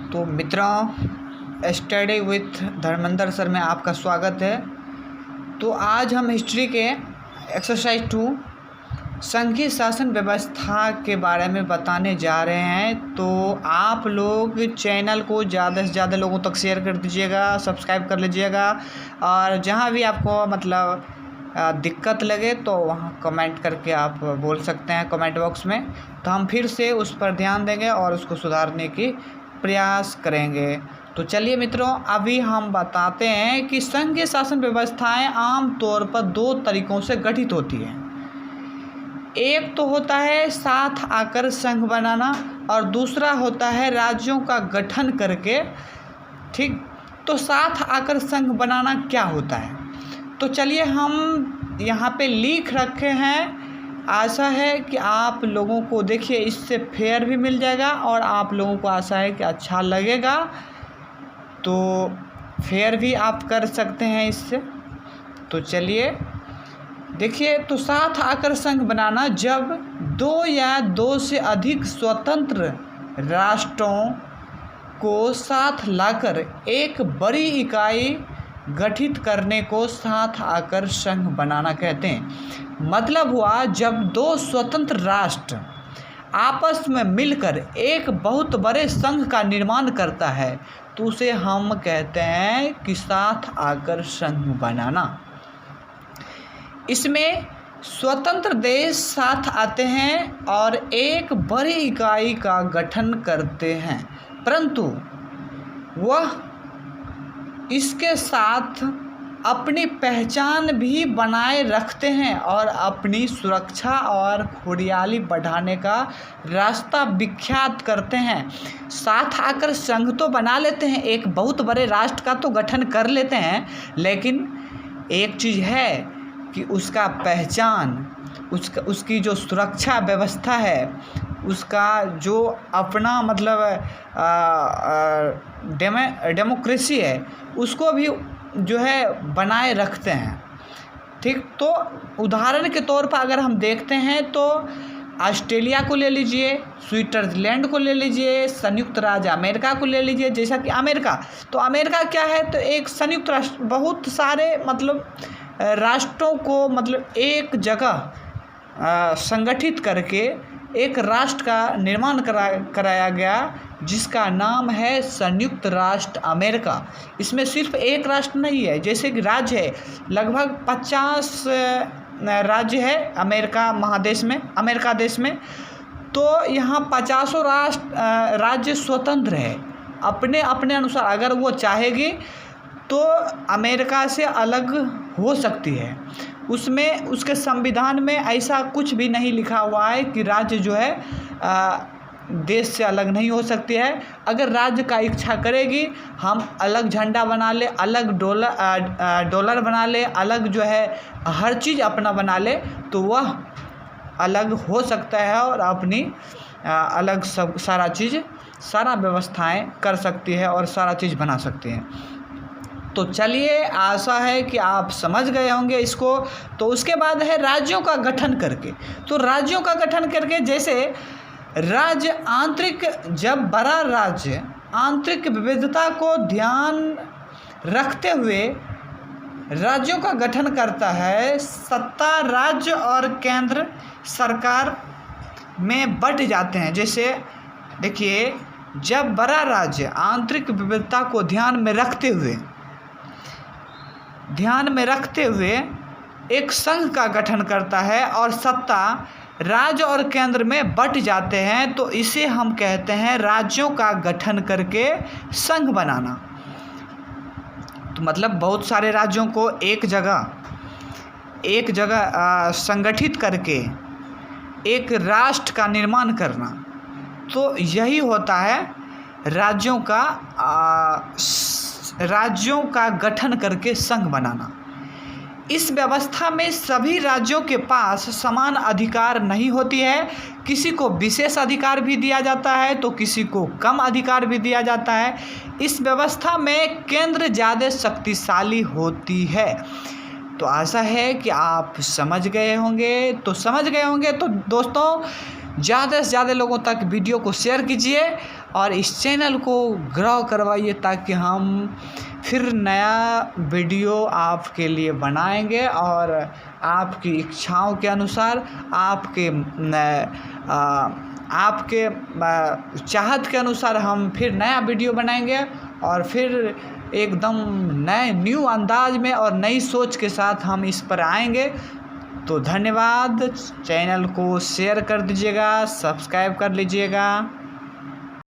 तो मित्रों, study with Dharmendra sir में आपका स्वागत है। तो आज हम हिस्ट्री के एक्सरसाइज 2 संघीय शासन व्यवस्था के बारे में बताने जा रहे हैं। तो आप लोग चैनल को ज़्यादा से ज़्यादा लोगों तक शेयर कर दीजिएगा, सब्सक्राइब कर लीजिएगा, और जहाँ भी आपको दिक्कत लगे तो वहाँ कमेंट करके आप बोल सकते हैं कमेंट बॉक्स में। तो हम फिर से उस पर ध्यान देंगे और उसको सुधारने की प्रयास करेंगे। तो चलिए मित्रों, अभी हम बताते हैं कि संघीय शासन व्यवस्थाएं आम तौर पर 2 तरीक़ों से गठित होती हैं। एक तो होता है साथ आकर संघ बनाना, और दूसरा होता है राज्यों का गठन करके। ठीक, तो साथ आकर संघ बनाना क्या होता है, तो चलिए हम यहाँ पे लिख रखे हैं। आशा है कि आप लोगों को देखिए इससे फेयर भी मिल जाएगा, और आप लोगों को आशा है कि अच्छा लगेगा, तो फेयर भी आप कर सकते हैं इससे। तो चलिए देखिए, तो साथ आकर संघ बनाना जब 2 या 2 से अधिक स्वतंत्र राष्ट्रों को साथ लाकर एक बड़ी इकाई गठित करने को साथ आकर संघ बनाना कहते हैं। मतलब हुआ जब 2 स्वतंत्र राष्ट्र आपस में मिलकर एक बहुत बड़े संघ का निर्माण करता है तो उसे हम कहते हैं कि साथ आकर संघ बनाना। इसमें स्वतंत्र देश साथ आते हैं और एक बड़ी इकाई का गठन करते हैं, परंतु वह इसके साथ अपनी पहचान भी बनाए रखते हैं और अपनी सुरक्षा और खुशहाली बढ़ाने का रास्ता विख्यात करते हैं। साथ आकर संघ तो बना लेते हैं, एक बहुत बड़े राष्ट्र का तो गठन कर लेते हैं, लेकिन एक चीज़ है कि उसका पहचान, उसकी जो सुरक्षा व्यवस्था है, उसका जो अपना डेमोक्रेसी है, उसको भी जो है बनाए रखते हैं। ठीक, तो उदाहरण के तौर पर अगर हम देखते हैं तो ऑस्ट्रेलिया को ले लीजिए, स्विट्ज़रलैंड को ले लीजिए, संयुक्त राज्य अमेरिका को ले लीजिए। जैसा कि अमेरिका, तो अमेरिका क्या है, तो एक संयुक्त राष्ट्र, बहुत सारे राष्ट्रों को एक जगह संगठित करके एक राष्ट्र का निर्माण कराया गया, जिसका नाम है संयुक्त राष्ट्र अमेरिका। इसमें सिर्फ एक राष्ट्र नहीं है, जैसे कि राज्य है, लगभग 50 राज्य है अमेरिका महादेश में, अमेरिका देश में। तो यहाँ 50 राज्य स्वतंत्र है अपने अपने अनुसार। अगर वो चाहेगी तो अमेरिका से अलग हो सकती है। उसमें उसके संविधान में ऐसा कुछ भी नहीं लिखा हुआ है कि राज्य जो है देश से अलग नहीं हो सकती है। अगर राज्य का इच्छा करेगी, हम अलग झंडा बना ले, अलग डॉलर बना ले, अलग जो है हर चीज़ अपना बना ले, तो वह अलग हो सकता है और अपनी अलग सब सारा व्यवस्थाएं कर सकती है और सारा चीज़ बना सकती है। तो चलिए, आशा है कि आप समझ गए होंगे इसको। तो उसके बाद है राज्यों का गठन करके। तो राज्यों का गठन करके, जैसे राज्य आंतरिक, जब बड़ा राज्य आंतरिक विविधता को ध्यान रखते हुए राज्यों का गठन करता है, सत्ता राज्य और केंद्र सरकार में बंट जाते हैं। जैसे देखिए, जब बड़ा राज्य आंतरिक विविधता को ध्यान में रखते हुए एक संघ का गठन करता है और सत्ता राज्य और केंद्र में बंट जाते हैं, तो इसे हम कहते हैं राज्यों का गठन करके संघ बनाना। तो बहुत सारे राज्यों को एक जगह संगठित करके एक राष्ट्र का निर्माण करना, तो यही होता है राज्यों का गठन करके संघ बनाना। इस व्यवस्था में सभी राज्यों के पास समान अधिकार नहीं होती है, किसी को विशेष अधिकार भी दिया जाता है तो किसी को कम अधिकार भी दिया जाता है। इस व्यवस्था में केंद्र ज़्यादा शक्तिशाली होती है। तो आशा है कि आप समझ गए होंगे। तो दोस्तों, ज़्यादा से ज़्यादा लोगों तक वीडियो को शेयर कीजिए और इस चैनल को ग्रो करवाइए ताकि हम फिर नया वीडियो आपके लिए बनाएंगे और आपकी इच्छाओं के अनुसार आपके चाहत के अनुसार हम फिर नया वीडियो बनाएंगे और फिर एकदम नए न्यू अंदाज में और नई सोच के साथ हम इस पर आएंगे। तो धन्यवाद। चैनल को शेयर कर दीजिएगा, सब्सक्राइब कर लीजिएगा।